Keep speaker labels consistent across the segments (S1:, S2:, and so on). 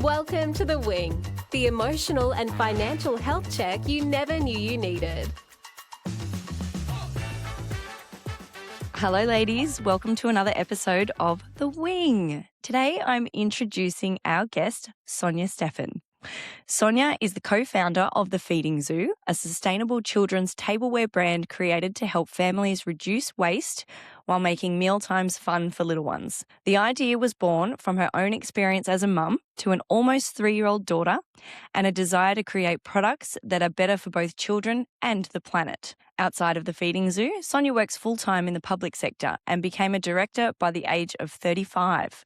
S1: Welcome to The Wing, the emotional and financial health check you never knew you needed.
S2: Hello, ladies. Welcome to another episode of The Wing. Today, I'm introducing our guest, Sonja Steffen. Sonja is the co-founder of The Feeding Zoo, a sustainable children's tableware brand created to help families reduce waste while making mealtimes fun for little ones. The idea was born from her own experience as a mum to an almost 3-year-old daughter and a desire to create products that are better for both children and the planet. Outside of The Feeding Zoo, Sonja works full-time in the public sector and became a director by the age of 35.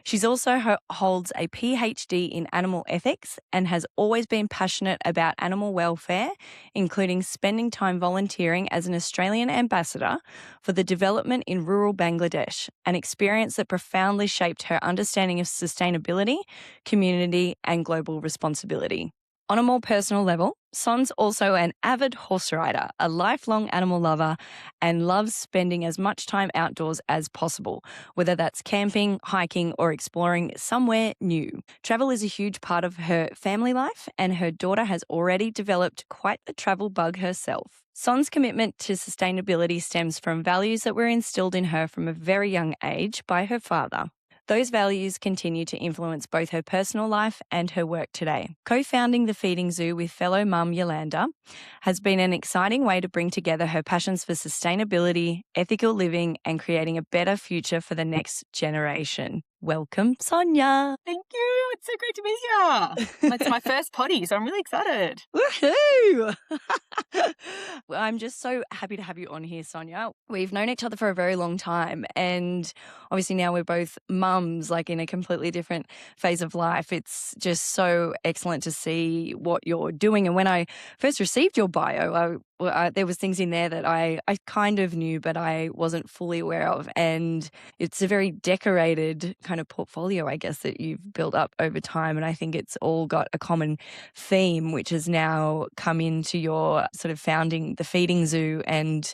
S2: She's also holds a PhD in animal ethics and has always been passionate about animal welfare, including spending time volunteering as an Australian ambassador for the development in rural Bangladesh, an experience that profoundly shaped her understanding of sustainability, community, and global responsibility. On a more personal level, Son's also an avid horse rider, a lifelong animal lover, and loves spending as much time outdoors as possible, whether that's camping, hiking, or exploring somewhere new. Travel is a huge part of her family life, and her daughter has already developed quite the travel bug herself. Son's commitment to sustainability stems from values that were instilled in her from a very young age by her father. Those values continue to influence both her personal life and her work today. Co-founding The Feeding Zoo with fellow mum Yolanda has been an exciting way to bring together her passions for sustainability, ethical living, and creating a better future for the next generation. Welcome, Sonja.
S3: Thank you. It's so great to be here. It's my first potty, so I'm really excited.
S2: Woohoo! I'm just so happy to have you on here, Sonja. We've known each other for a very long time, and obviously now we're both mums, like in a completely different phase of life. It's just so excellent to see what you're doing. And when I first received your bio, there was things in there that I kind of knew, but I wasn't fully aware of. And it's a very decorated kind of portfolio, I guess, that you've built up over time. And I think it's all got a common theme, which has now come into your sort of founding The Feeding Zoo. And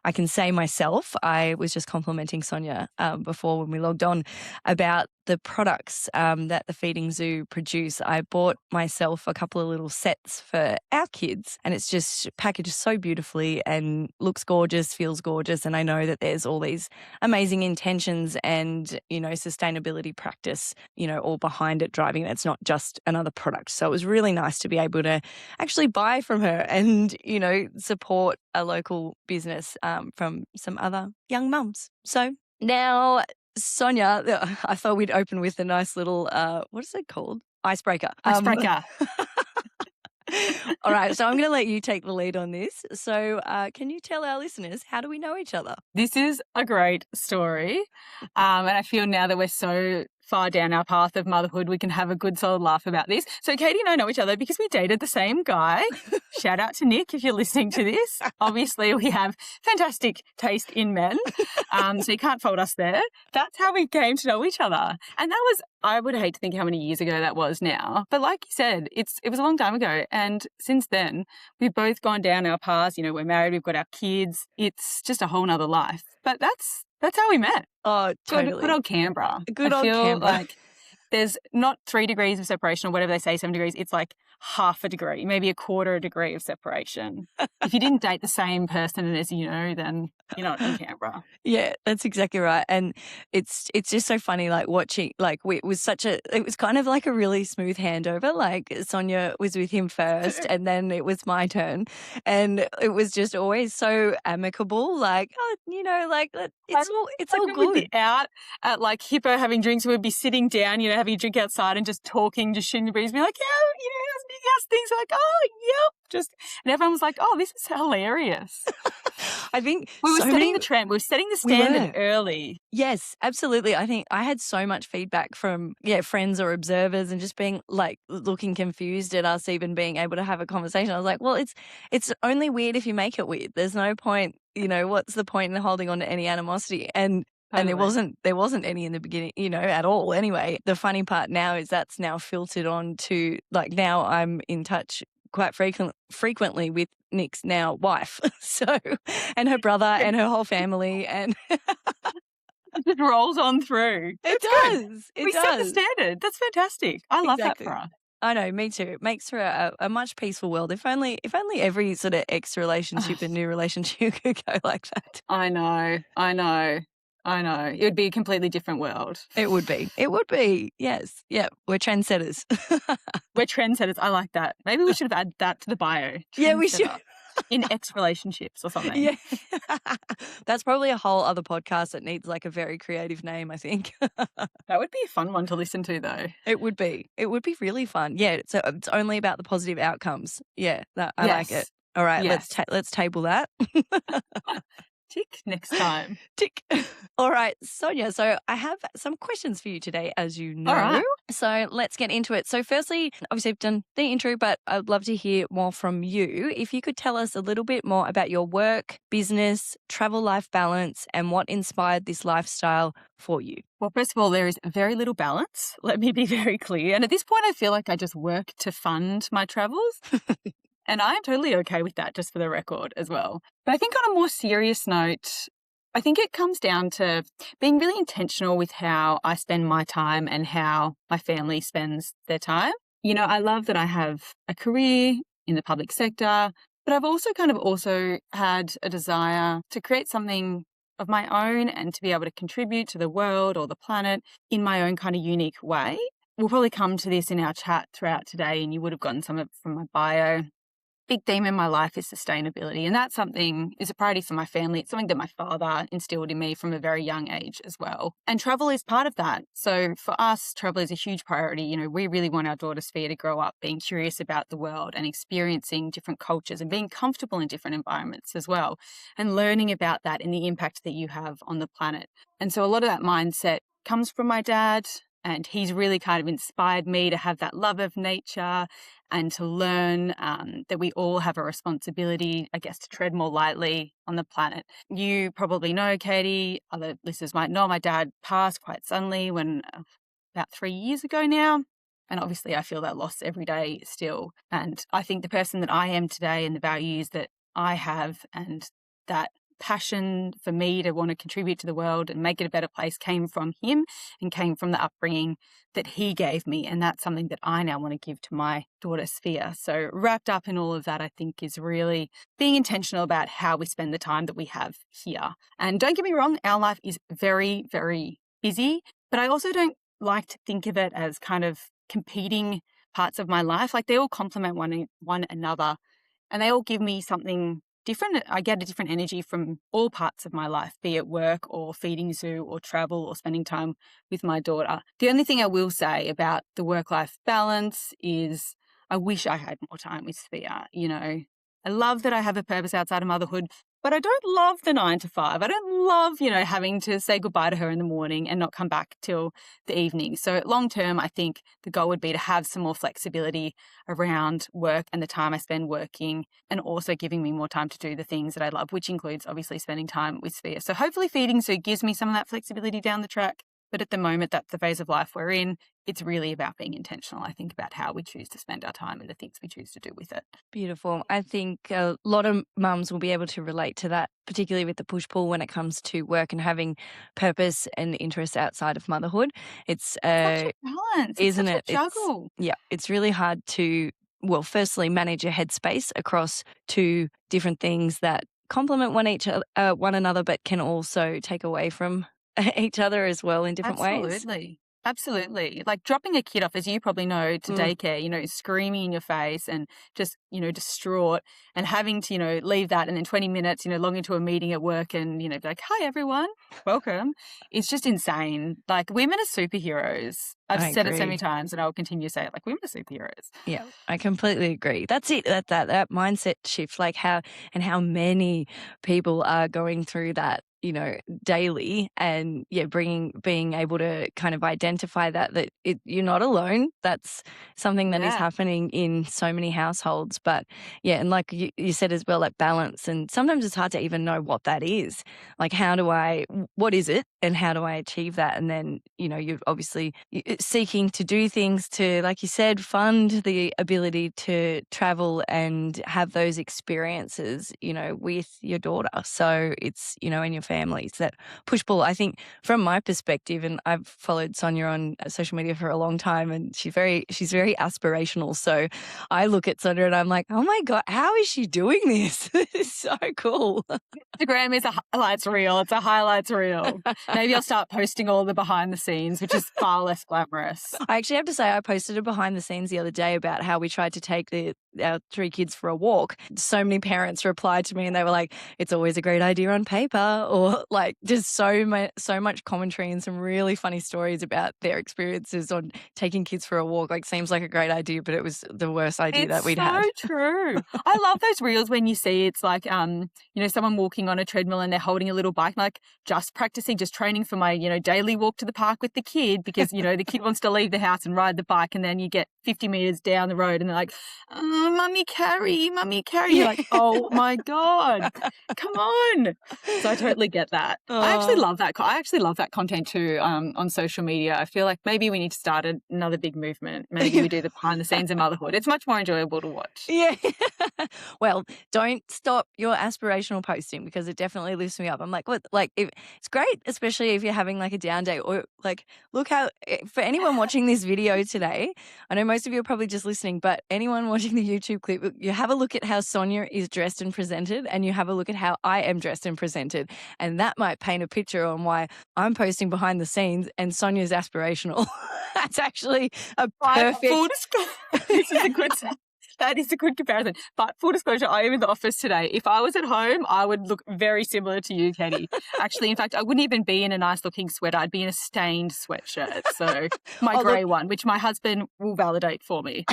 S2: I can say myself, I was just complimenting Sonja before when we logged on about the products that The Feeding Zoo produce. I bought myself a couple of little sets for our kids, and it's just packaged so beautifully and looks gorgeous, feels gorgeous. And I know that there's all these amazing intentions and, sustainability practice, all behind it, driving it. It's not just another product. So it was really nice to be able to actually buy from her and, support a local business from some other young mums. So now, Sonja, I thought we'd open with a nice little, what is it called? Icebreaker.
S3: Icebreaker.
S2: All right, so I'm going to let you take the lead on this. So can you tell our listeners, how do we know each other?
S3: This is a great story. And I feel now that we're so far down our path of motherhood, we can have a good solid laugh about this. So Katie and I know each other because we dated the same guy. Shout out to Nick if you're listening to this. Obviously, we have fantastic taste in men, so you can't fault us there. That's how we came to know each other. And that was, I would hate to think how many years ago that was now. But like you said, it was a long time ago. And since then, we've both gone down our paths. We're married, we've got our kids. It's just a whole nother life. But that's how we met.
S2: Oh, totally.
S3: Good old Canberra.
S2: Good old
S3: I feel
S2: Canberra.
S3: like there's not 3 degrees of separation or whatever they say, 7 degrees. It's like half a degree, maybe a quarter a degree of separation. If you didn't date the same person as then you're not in Canberra.
S2: Yeah, that's exactly right. And it's just so funny, like watching, like it was kind of like a really smooth handover. Like Sonja was with him first and then it was my turn. And it was just always so amicable. Like, it's all good.
S3: We'd be out at like Hippo having drinks. We'd be sitting down, having a drink outside and just talking, just shooting the breeze, be like, how's things? Like, oh, yep. And everyone was like, oh, this is hilarious.
S2: I think
S3: we were setting the trend. We were setting the standard early.
S2: Yes, absolutely. I think I had so much feedback from friends or observers and just being like looking confused at us even being able to have a conversation. I was like, well, it's only weird if you make it weird. There's no point, what's the point in holding on to any animosity? And there wasn't any in the beginning, at all. Anyway, the funny part now is that's now filtered on to like now I'm in touch quite frequently with Nick's now wife. So, and her brother and her whole family. And
S3: It just rolls on through.
S2: It
S3: That's good.
S2: does. It
S3: We set the
S2: does.
S3: standard. That's fantastic. I love
S2: Exactly.
S3: that for us.
S2: I know, me too. It makes for a much peaceful world. If only every sort of ex relationship and new relationship could go like that.
S3: I know. It would be a completely different world.
S2: It would be. It would be. Yes. Yeah. We're trendsetters.
S3: We're trendsetters. I like that. Maybe we should have added that to the bio.
S2: Yeah, we should.
S3: Trendsetter. In ex relationships or something.
S2: Yeah. That's probably a whole other podcast that needs like a very creative name, I think.
S3: That would be a fun one to listen to, though.
S2: It would be. It would be really fun. Yeah. So it's only about the positive outcomes. Yeah. I like it. All right.
S3: Yes.
S2: Let's table that.
S3: Tick next time.
S2: Tick. All right, Sonja. So I have some questions for you today, as you know.
S3: All right.
S2: So let's get into it. So firstly, obviously I've done the intro, but I'd love to hear more from you. If you could tell us a little bit more about your work, business, travel-life balance, and what inspired this lifestyle for you.
S3: Well, first of all, there is very little balance. Let me be very clear. And at this point, I feel like I just work to fund my travels. And I'm totally okay with that, just for the record as well. But I think on a more serious note, I think it comes down to being really intentional with how I spend my time and how my family spends their time. You know, I love that I have a career in the public sector, but I've also had a desire to create something of my own and to be able to contribute to the world or the planet in my own kind of unique way. We'll probably come to this in our chat throughout today, and you would have gotten some of it from my bio. Big theme in my life is sustainability, and that's something is a priority for my family. It's something that my father instilled in me from a very young age as well. And travel is part of that. So for us, travel is a huge priority. You know, we really want our daughter Sophia to grow up being curious about the world and experiencing different cultures and being comfortable in different environments as well, and learning about that and the impact that you have on the planet. And so a lot of that mindset comes from my dad, and he's really kind of inspired me to have that love of nature and to learn that we all have a responsibility, I guess, to tread more lightly on the planet. You probably know, Katie, other listeners might know, my dad passed quite suddenly about 3 years ago now. And obviously I feel that loss every day still. And I think the person that I am today and the values that I have and that passion for me to want to contribute to the world and make it a better place came from him and came from the upbringing that he gave me. And that's something that I now want to give to my daughter Sophia. So wrapped up in all of that, I think, is really being intentional about how we spend the time that we have here. And don't get me wrong, our life is very, very busy, but I also don't like to think of it as kind of competing parts of my life. Like, they all complement one another, and they all give me something different. I get a different energy from all parts of my life, be it work or feeding Zoo or travel or spending time with my daughter. The only thing I will say about the work-life balance is I wish I had more time with Sophia. You know, I love that I have a purpose outside of motherhood, but I don't love the 9 to 5. I don't love, having to say goodbye to her in the morning and not come back till the evening. So long term, I think the goal would be to have some more flexibility around work and the time I spend working, and also giving me more time to do the things that I love, which includes obviously spending time with Sophia. So hopefully feeding Sue gives me some of that flexibility down the track. But at the moment, that's the phase of life we're in. It's really about being intentional, I think, about how we choose to spend our time and the things we choose to do with it.
S2: Beautiful. I think a lot of mums will be able to relate to that, particularly with the push-pull when it comes to work and having purpose and interests outside of motherhood. It's
S3: such a balance,
S2: isn't
S3: it's
S2: it?
S3: Such a juggle.
S2: It's really hard to, well, firstly, manage your headspace across two different things that complement one another, but can also take away from each other as well in different ways.
S3: Absolutely. Like dropping a kid off, as you probably know, to daycare, screaming in your face and just, distraught, and having to, leave that and then 20 minutes, log into a meeting at work and, be like, hi, everyone, welcome. It's just insane. Like, women are superheroes. I've said it so many times and I will continue to say it, like, women are superheroes. Yeah,
S2: I completely agree. That's it. That mindset shift, like how many people are going through that, daily, and being able to kind of identify that you're not alone. That's something that is happening in so many households. But and like you said as well, like balance, and sometimes it's hard to even know what that is. Like, what is it and how do I achieve that? And then, you're obviously seeking to do things to, like you said, fund the ability to travel and have those experiences, with your daughter. So it's, and your families, that push-pull. I think from my perspective, and I've followed Sonja on social media for a long time, and she's very aspirational. So I look at Sonja and I'm like, oh my God, how is she doing this? It's so cool.
S3: Instagram is a highlights reel. It's a highlights reel. Maybe I'll start posting all the behind the scenes, which is far less glamorous.
S2: I actually have to say, I posted a behind the scenes the other day about how we tried to take our 3 kids for a walk. So many parents replied to me and they were like, it's always a great idea on paper, or like just so much commentary and some really funny stories about their experiences on taking kids for a walk. Like, seems like a great idea, but it was the worst idea that we'd had.
S3: It's so true. I love those reels when you see it's like, someone walking on a treadmill and they're holding a little bike, like just practicing, just training for my, daily walk to the park with the kid, because, the kid wants to leave the house and ride the bike, and then you get 50 meters down the road and they're like, oh, mummy carry. You're like, oh my God, come on. So I totally get that. I actually love that. I actually love that content too, on social media. I feel like maybe we need to start another big movement. Maybe we do the behind the scenes of motherhood. It's much more enjoyable to watch.
S2: Yeah. Well, don't stop your aspirational posting, because it definitely lifts me up. I'm like, what? Like, it's great, especially if you're having like a down day, or like, look how, for anyone watching this video today, I know most of you are probably just listening, but anyone watching the YouTube clip, you have a look at how Sonja is dressed and presented, and you have a look at how I am dressed and presented. And that might paint a picture on why I'm posting behind the scenes and Sonja's aspirational. That's actually a perfect...
S3: This is a good... That is a good comparison. But full disclosure, I am in the office today. If I was at home, I would look very similar to you, Katie. Actually, in fact, I wouldn't even be in a nice looking sweater. I'd be in a stained sweatshirt. So my grey one, which my husband will validate for me.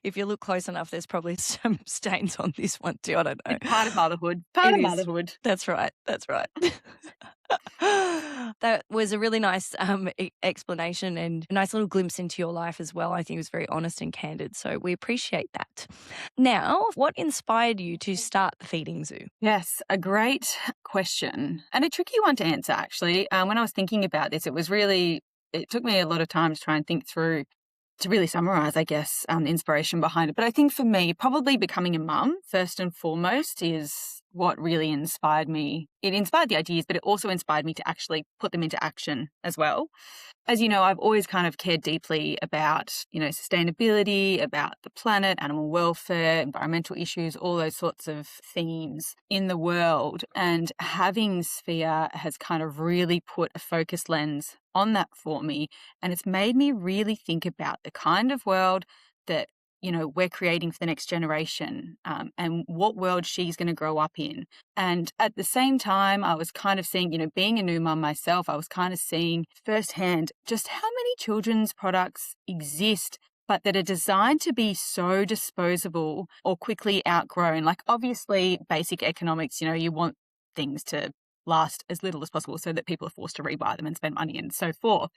S2: If you look close enough, there's probably some stains on this one too. I don't know.
S3: It's part of motherhood. Motherhood.
S2: That's right. That was a really nice explanation and a nice little glimpse into your life as well. I think it was very honest and candid. So we appreciate that. Now, what inspired you to start the Feeding Zoo?
S3: Yes, a great question, and a tricky one to answer, actually. When I was thinking about this, it took me a lot of time to try and think through, to really summarize, I guess, the inspiration behind it. But I think for me, probably becoming a mum, first and foremost, is what really inspired me. It inspired the ideas, but it also inspired me to actually put them into action as well. As you know, I've always kind of cared deeply about, sustainability, about the planet, animal welfare, environmental issues, all those sorts of themes in the world. And having Sphere has kind of really put a focused lens on that for me. And it's made me really think about the kind of world that we're creating for the next generation, and what world she's going to grow up in. And at the same time, I was kind of seeing, being a new mum myself, I was kind of seeing firsthand just how many children's products exist, but that are designed to be so disposable or quickly outgrown. Like, obviously, basic economics, you want things to last as little as possible so that people are forced to rebuy them and spend money and so forth.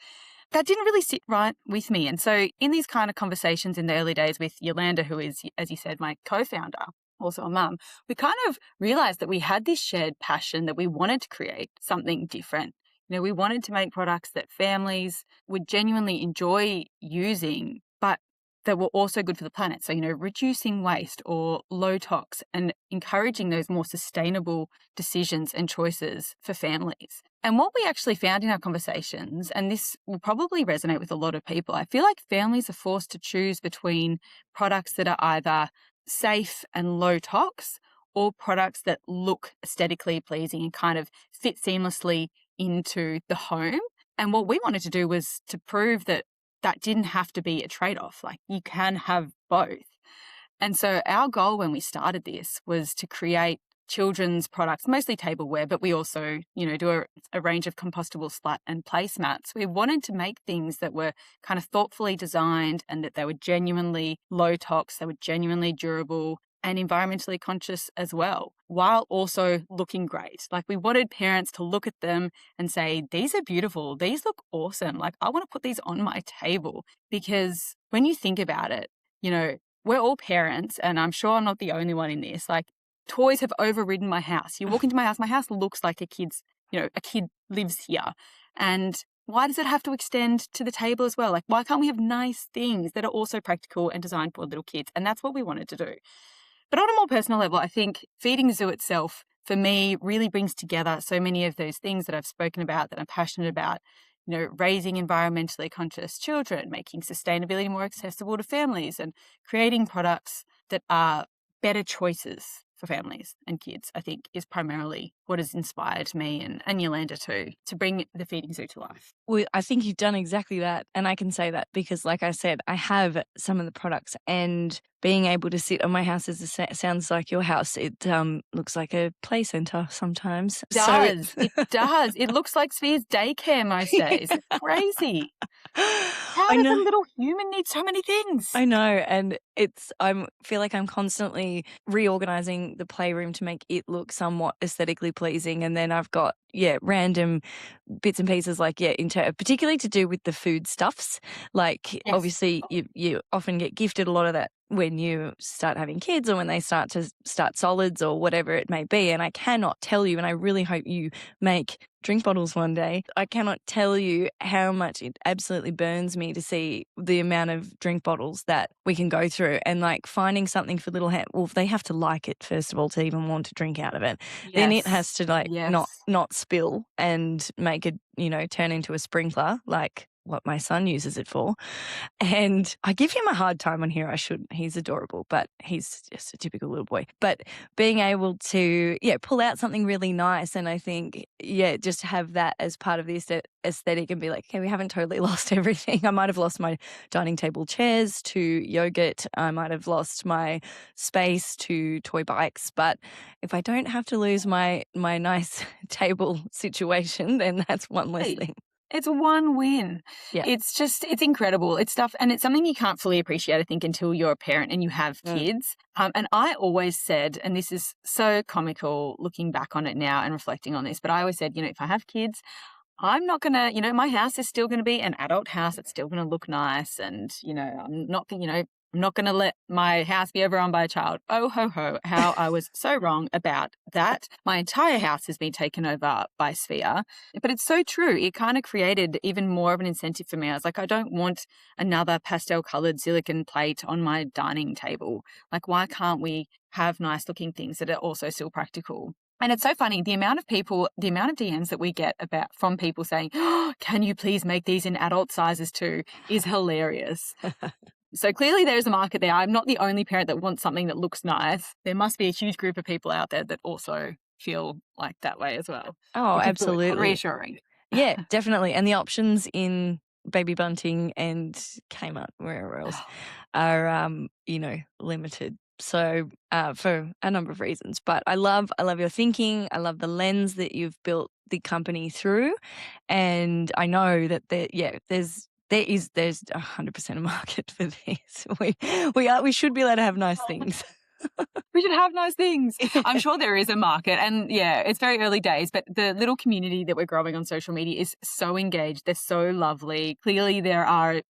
S3: That didn't really sit right with me. And so in these kind of conversations in the early days with Yolanda, who is, as you said, my co-founder, also a mum, we kind of realized that we had this shared passion that we wanted to create something different. We wanted to make products that families would genuinely enjoy using, but that were also good for the planet. So, reducing waste or low tox and encouraging those more sustainable decisions and choices for families. And what we actually found in our conversations, and this will probably resonate with a lot of people, I feel like families are forced to choose between products that are either safe and low tox or products that look aesthetically pleasing and kind of fit seamlessly into the home. And what we wanted to do was to prove that didn't have to be a trade-off. Like, you can have both. And so our goal when we started this was to create children's products, mostly tableware, but we also, do a range of compostable splat and placemats. We wanted to make things that were kind of thoughtfully designed and that they were genuinely low tox, they were genuinely durable and environmentally conscious as well, while also looking great. Like, we wanted parents to look at them and say, these are beautiful, these look awesome. Like, I want to put these on my table. Because when you think about it, we're all parents, and I'm sure I'm not the only one in this. Like, toys have overridden my house. You walk into my house looks like a kid lives here. And why does it have to extend to the table as well? Like, why can't we have nice things that are also practical and designed for little kids? And that's what we wanted to do. But on a more personal level, I think Feeding Zoo itself for me really brings together so many of those things that I've spoken about, that I'm passionate about. Raising environmentally conscious children, making sustainability more accessible to families, and creating products that are better choices for families and kids, I think, is primarily what has inspired me and Yolanda too, to bring the Feeding Zoo to life.
S2: Well, I think you've done exactly that. And I can say that because, like I said, I have some of the products, and being able to sit on my house sounds like your house. It looks like a play center sometimes.
S3: It does. It looks like Sphere's daycare most days. It's crazy. How
S2: I
S3: does
S2: know.
S3: a little human need so many things?
S2: I know, and I feel like I'm constantly reorganizing the playroom to make it look somewhat aesthetically pleasing, and then I've got random bits and pieces particularly to do with the food stuffs. Like
S3: Yes.
S2: obviously you often get gifted a lot of that when you start having kids, or when they start solids or whatever it may be. And I cannot tell you, and I really hope you make drink bottles one day, I cannot tell you how much it absolutely burns me to see the amount of drink bottles that we can go through, and like finding something for little they have to like it first of all to even want to drink out of it.
S3: Yes.
S2: Then it has to
S3: Yes.
S2: not spill and make it, turn into a sprinkler like what my son uses it for. And I give him a hard time on here. I shouldn't. He's adorable, but he's just a typical little boy. But being able to, pull out something really nice, and I think, just have that as part of the aesthetic, and be like, okay, we haven't totally lost everything. I might have lost my dining table chairs to yogurt. I might have lost my space to toy bikes. But if I don't have to lose my nice table situation, then that's one less thing.
S3: It's one win.
S2: Yeah.
S3: It's incredible. It's stuff, and it's something you can't fully appreciate, I think, until you're a parent and you have kids. And I always said, and this is so comical looking back on it now and reflecting on this, but I always said, if I have kids, I'm not going to, my house is still going to be an adult house. It's still going to look nice. And, I'm not going to let my house be overrun by a child. Oh, ho, ho, how I was so wrong about that. My entire house has been taken over by Sphere. But it's so true. It kind of created even more of an incentive for me. I was like, I don't want another pastel-coloured silicone plate on my dining table. Like, why can't we have nice-looking things that are also still practical? And it's so funny, the amount of DMs that we get from people saying, oh, can you please make these in adult sizes too, is hilarious. So clearly there's a market there. I'm not the only parent that wants something that looks nice. There must be a huge group of people out there that also feel like that way as well.
S2: Oh, absolutely.
S3: Reassuring.
S2: Yeah, definitely. And the options in Baby Bunting and Kmart, wherever else, are, limited. So for a number of reasons. But I love your thinking. I love the lens that you've built the company through. And I know that there's 100% a market for this. We should be allowed to have nice things.
S3: We should have nice things. I'm sure there is a market, and it's very early days, but the little community that we're growing on social media is so engaged. They're so lovely. Clearly there are,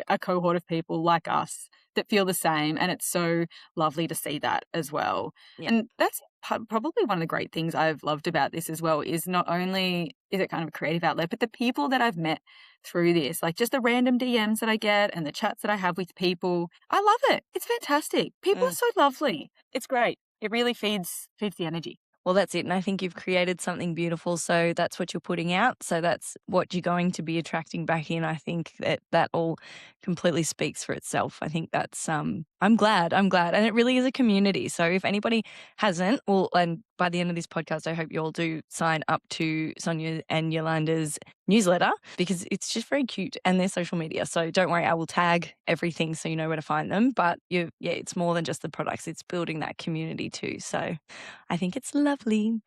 S3: a cohort of people like us that feel the same, and it's so lovely to see that as well. Yeah. And that's probably one of the great things I've loved about this as well, is not only is it kind of a creative outlet, but the people that I've met through this, like just the random DMs that I get and the chats that I have with people. I love it. It's fantastic. People are so lovely. It's great. It really feeds the energy.
S2: Well, that's it. And I think you've created something beautiful. So that's what you're putting out. So that's what you're going to be attracting back in. I think that all completely speaks for itself. I think that's, I'm glad. And it really is a community. So if anybody hasn't, and by the end of this podcast, I hope you all do sign up to Sonja and Yolanda's newsletter, because it's just very cute, and their social media. So don't worry, I will tag everything so you know where to find them. But it's more than just the products. It's building that community too. So I think it's lovely.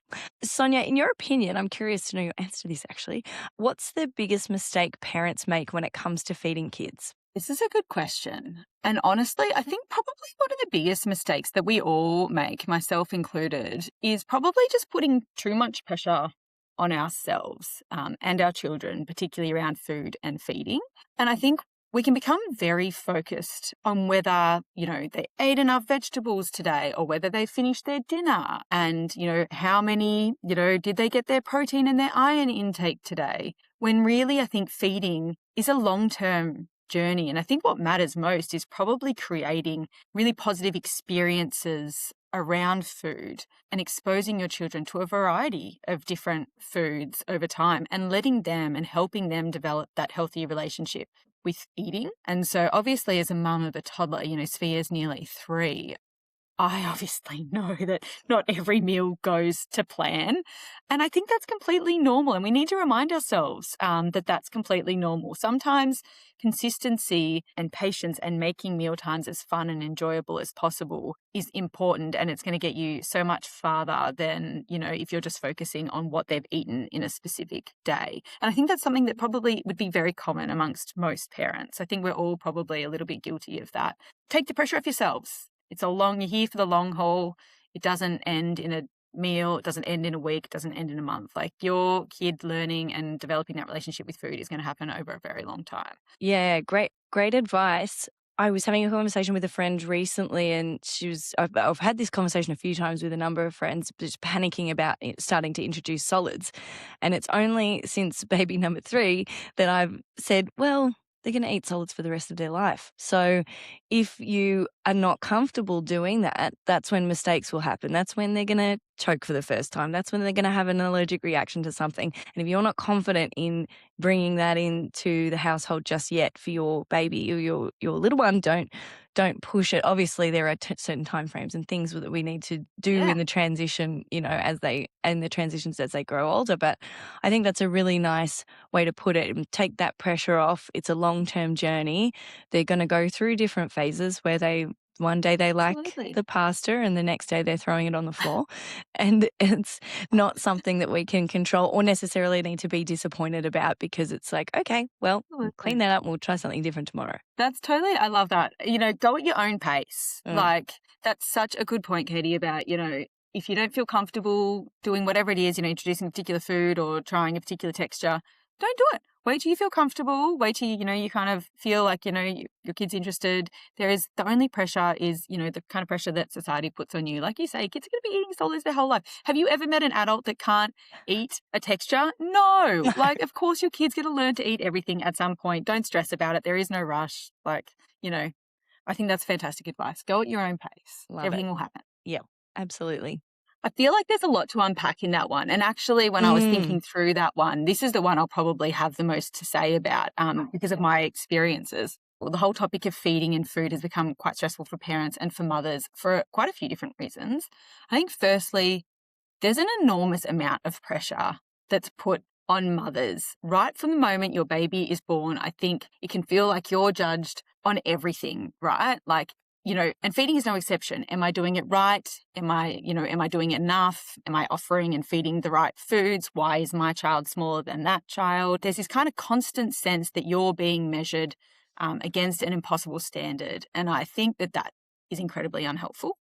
S2: Sonja, in your opinion, I'm curious to know your answer to this actually. What's the biggest mistake parents make when it comes to feeding kids?
S3: This is a good question. And honestly, I think probably one of the biggest mistakes that we all make, myself included, is probably just putting too much pressure on ourselves and our children, particularly around food and feeding. And I think we can become very focused on whether, they ate enough vegetables today, or whether they finished their dinner, and, how many, did they get their protein and their iron intake today? When really I think feeding is a long-term journey. And I think what matters most is probably creating really positive experiences around food and exposing your children to a variety of different foods over time and letting them and helping them develop that healthy relationship with eating. And so obviously as a mum of a toddler, Sophia's nearly 3, I obviously know that not every meal goes to plan. And I think that's completely normal. And we need to remind ourselves that that's completely normal. Sometimes consistency and patience and making meal times as fun and enjoyable as possible is important. And it's going to get you so much farther than, if you're just focusing on what they've eaten in a specific day. And I think that's something that probably would be very common amongst most parents. I think we're all probably a little bit guilty of that. Take the pressure off yourselves. You're here for the long haul. It doesn't end in a meal. It doesn't end in a week. It doesn't end in a month. Like your kid learning and developing that relationship with food is going to happen over a very long time.
S2: Yeah, great advice. I was having a conversation with a friend recently, and I've had this conversation a few times with a number of friends, just panicking about starting to introduce solids. And it's only since baby number 3 that I've said, well, they're going to eat solids for the rest of their life. So if you are not comfortable doing that, that's when mistakes will happen. That's when they're going to choke for the first time. That's when they're going to have an allergic reaction to something. And if you're not confident in bringing that into the household just yet for your baby or your little one, don't push it. Obviously, there are certain timeframes and things that we need to do in the transition, as they grow older. But I think that's a really nice way to put it. Take that pressure off. It's a long-term journey. They're going to go through different phases where one day they like the pasta and the next day they're throwing it on the floor. And it's not something that we can control or necessarily need to be disappointed about, because it's like, okay, well, we'll clean that up and we'll try something different tomorrow.
S3: I love that. Go at your own pace. Like, that's such a good point, Katie, about, if you don't feel comfortable doing whatever it is, introducing a particular food or trying a particular texture, don't do it. Wait till you feel comfortable. Wait till, you kind of feel like, your kid's interested. The only pressure is, the kind of pressure that society puts on you. Like you say, kids are going to be eating solids their whole life. Have you ever met an adult that can't eat a texture? No. Like, of course your kid's going to learn to eat everything at some point. Don't stress about it. There is no rush. Like, I think that's fantastic advice. Go at your own pace. Everything will happen.
S2: Yeah, absolutely.
S3: I feel like there's a lot to unpack in that one. And actually, when I was thinking through that one, this is the one I'll probably have the most to say about because of my experiences. Well, the whole topic of feeding and food has become quite stressful for parents and for mothers for quite a few different reasons. I think firstly, there's an enormous amount of pressure that's put on mothers. Right from the moment your baby is born, I think it can feel like you're judged on everything, right? Like, and feeding is no exception. Am I doing it right? Am I doing it enough? Am I offering and feeding the right foods? Why is my child smaller than that child? There's this kind of constant sense that you're being measured against an impossible standard. And I think that is incredibly unhelpful.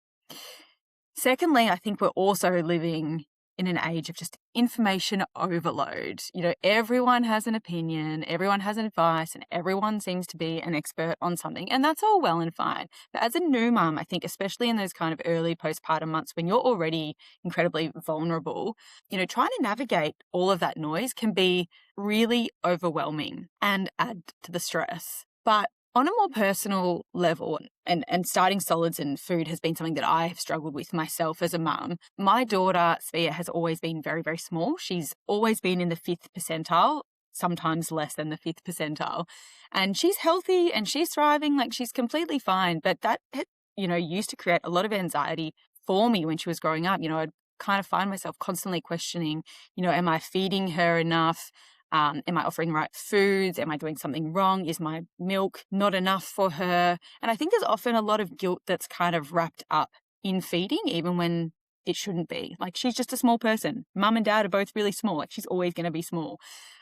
S3: Secondly, I think we're also living in an age of just information overload. Everyone has an opinion, everyone has advice, and everyone seems to be an expert on something. And that's all well and fine. But as a new mum, I think, especially in those kind of early postpartum months when you're already incredibly vulnerable, trying to navigate all of that noise can be really overwhelming and add to the stress. But on a more personal level, and starting solids and food has been something that I have struggled with myself as a mum. My daughter, Sophia, has always been very, very small. She's always been in the 5th percentile, sometimes less than the 5th percentile. And she's healthy and she's thriving, like she's completely fine. But that, used to create a lot of anxiety for me when she was growing up. I'd kind of find myself constantly questioning, am I feeding her enough? Am I offering the right foods? Am I doing something wrong? Is my milk not enough for her? And I think there's often a lot of guilt that's kind of wrapped up in feeding, even when it shouldn't be. Like, she's just a small person. Mum and dad are both really small. Like, she's always going to be small.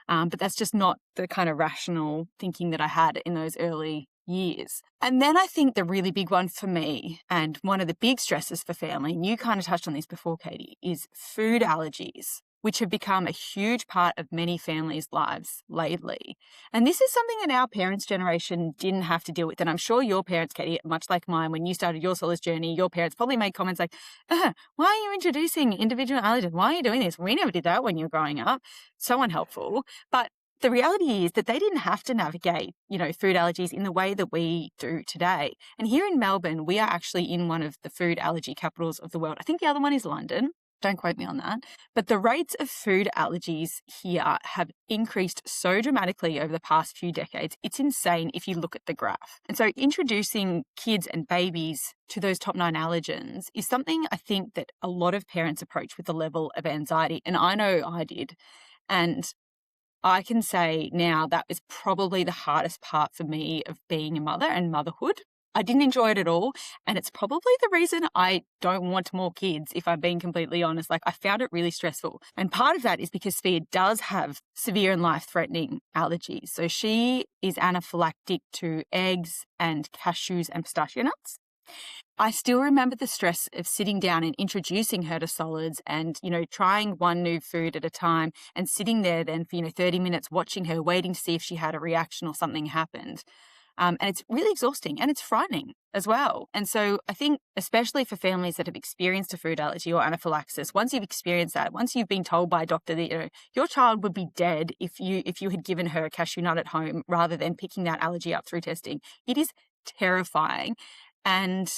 S3: But that's just not the kind of rational thinking that I had in those early years. And then I think the really big one for me, and one of the big stresses for family, and you kind of touched on this before, Katie, is food allergies, which have become a huge part of many families' lives lately. And this is something that our parents' generation didn't have to deal with. And I'm sure your parents, Katie, much like mine, when you started your solids journey, your parents probably made comments like, why are you introducing individual allergens? Why are you doing this? We never did that when you were growing up. So unhelpful. But the reality is that they didn't have to navigate, food allergies in the way that we do today. And here in Melbourne, we are actually in one of the food allergy capitals of the world. I think the other one is London. Don't quote me on that. But the rates of food allergies here have increased so dramatically over the past few decades. It's insane if you look at the graph. And so introducing kids and babies to those top 9 allergens is something I think that a lot of parents approach with a level of anxiety. And I know I did. And I can say now that was probably the hardest part for me of being a mother and motherhood. I didn't enjoy it at all. And it's probably the reason I don't want more kids, if I'm being completely honest. Like, I found it really stressful. And part of that is because Sophia does have severe and life-threatening allergies. So she is anaphylactic to eggs and cashews and pistachio nuts. I still remember the stress of sitting down and introducing her to solids and, trying one new food at a time and sitting there then for, 30 minutes watching her, waiting to see if she had a reaction or something happened. And it's really exhausting and it's frightening as well. And so I think, especially for families that have experienced a food allergy or anaphylaxis, once you've experienced that, once you've been told by a doctor that your child would be dead if you had given her a cashew nut at home rather than picking that allergy up through testing, it is terrifying. And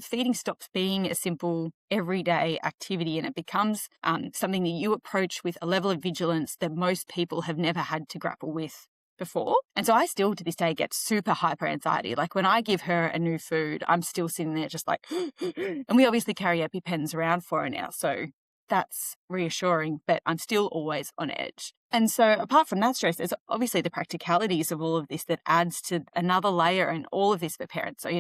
S3: feeding stops being a simple everyday activity, and it becomes something that you approach with a level of vigilance that most people have never had to grapple with before. And so I still to this day get super hyper anxiety. Like, when I give her a new food, I'm still sitting there just like, and we obviously carry EpiPens around for her now. So that's reassuring, but I'm still always on edge. And so apart from that stress, there's obviously the practicalities of all of this that adds to another layer in all of this for parents. So,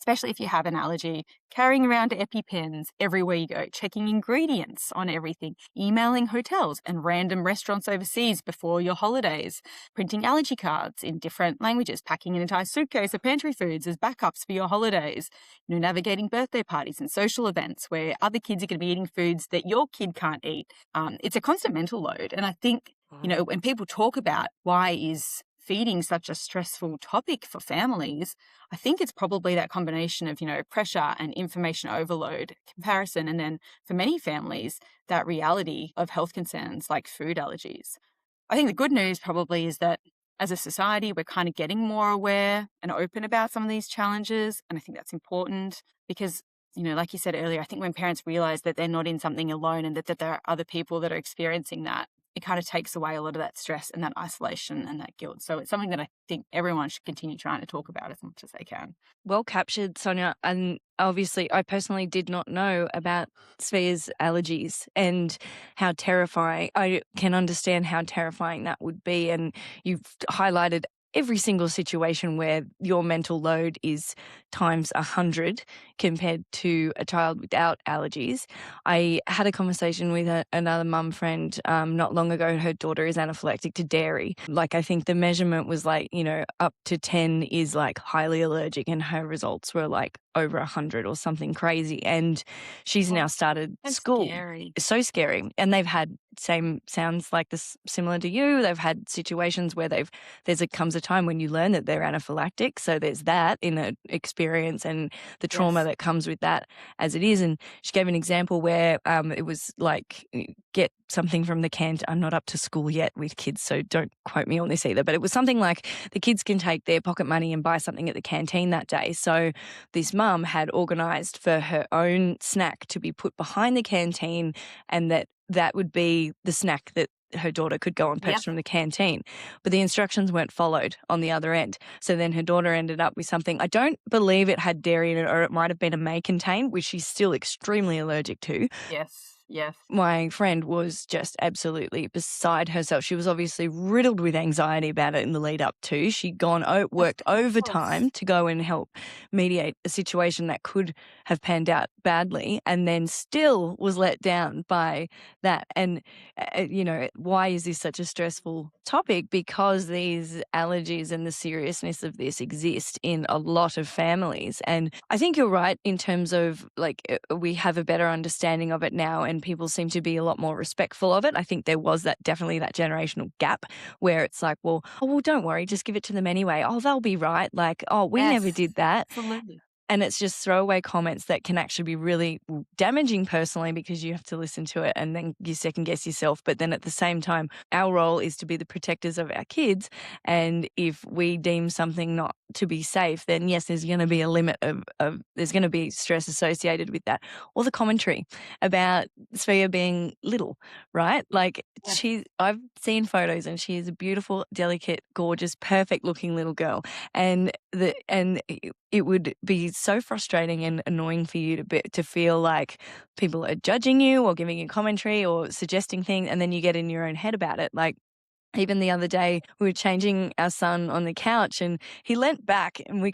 S3: especially if you have an allergy, carrying around EpiPens everywhere you go, checking ingredients on everything, emailing hotels and random restaurants overseas before your holidays, printing allergy cards in different languages, packing an entire suitcase of pantry foods as backups for your holidays, navigating birthday parties and social events where other kids are going to be eating foods that your kid can't eat. It's a constant mental load. And I think, when people talk about why is feeding such a stressful topic for families, I think it's probably that combination of, pressure and information overload, comparison, and then for many families, that reality of health concerns like food allergies. I think the good news probably is that as a society, we're kind of getting more aware and open about some of these challenges. And I think that's important because, like you said earlier, I think when parents realize that they're not in something alone and that there are other people that are experiencing that, it kind of takes away a lot of that stress and that isolation and that guilt. So it's something that I think everyone should continue trying to talk about as much as they can.
S2: Well captured, Sonja. And obviously, I personally did not know about Sophia's allergies and how terrifying. I can understand how terrifying that would be. And you've highlighted every single situation where your mental load is times 100 compared to a child without allergies. I had a conversation with another mum friend not long ago. Her daughter is anaphylactic to dairy. Like, I think the measurement was like, up to 10 is like highly allergic, and her results were like over 100 or something crazy. And she's now started school.
S3: Scary.
S2: It's so scary. And they've had sounds like this similar to you. They've had situations where comes a time when you learn that they're anaphylactic. So there's that in an experience and the trauma that comes with that as it is. And she gave an example where it was like, get something from the canteen. I'm not up to school yet with kids, so don't quote me on this either. But it was something like the kids can take their pocket money and buy something at the canteen that day. So this mum had organised for her own snack to be put behind the canteen, and that would be the snack that her daughter could go and purchase from the canteen. But the instructions weren't followed on the other end. So then her daughter ended up with something, I don't believe it had dairy in it, or it might have been a may contain, which she's still extremely allergic to.
S3: Yes.
S2: My friend was just absolutely beside herself. She was obviously riddled with anxiety about it in the lead up to. She'd worked overtime to go and help mediate a situation that could have panned out badly, and then still was let down by that. And, why is this such a stressful topic? Because these allergies and the seriousness of this exist in a lot of families. And I think you're right in terms of, like, we have a better understanding of it now, and people seem to be a lot more respectful of it. I think there was definitely that generational gap where it's like, well, don't worry, just give it to them anyway. Oh, they'll be right. Like, oh, we never did that.
S3: Absolutely.
S2: And it's just throwaway comments that can actually be really damaging personally because you have to listen to it and then you second guess yourself. But then at the same time, our role is to be the protectors of our kids. And if we deem something not to be safe, then yes, there's going to be a limit of there's going to be stress associated with that. Or the commentary about Svea being little, right? Like I've seen photos and she is a beautiful, delicate, gorgeous, perfect looking little girl. And it would be so frustrating and annoying for you to feel like people are judging you or giving you commentary or suggesting things, and then you get in your own head about it. Like, even the other day, we were changing our son on the couch and he leant back and we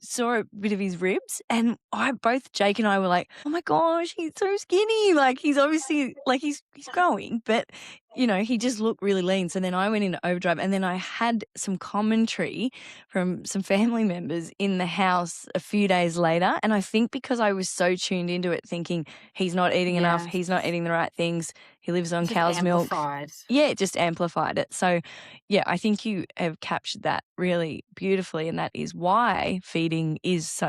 S2: saw a bit of his ribs, and both Jake and I were like, oh my gosh, he's so skinny. Like, he's obviously, like, he's growing, but you know, he just looked really lean. So then I went into overdrive, and then I had some commentary from some family members in the house a few days later. And I think because I was so tuned into it thinking he's not eating enough, he's not eating the right things, he lives on cow's milk. Yeah, it just amplified it. So yeah, I think you have captured that really beautifully, and that is why feeding is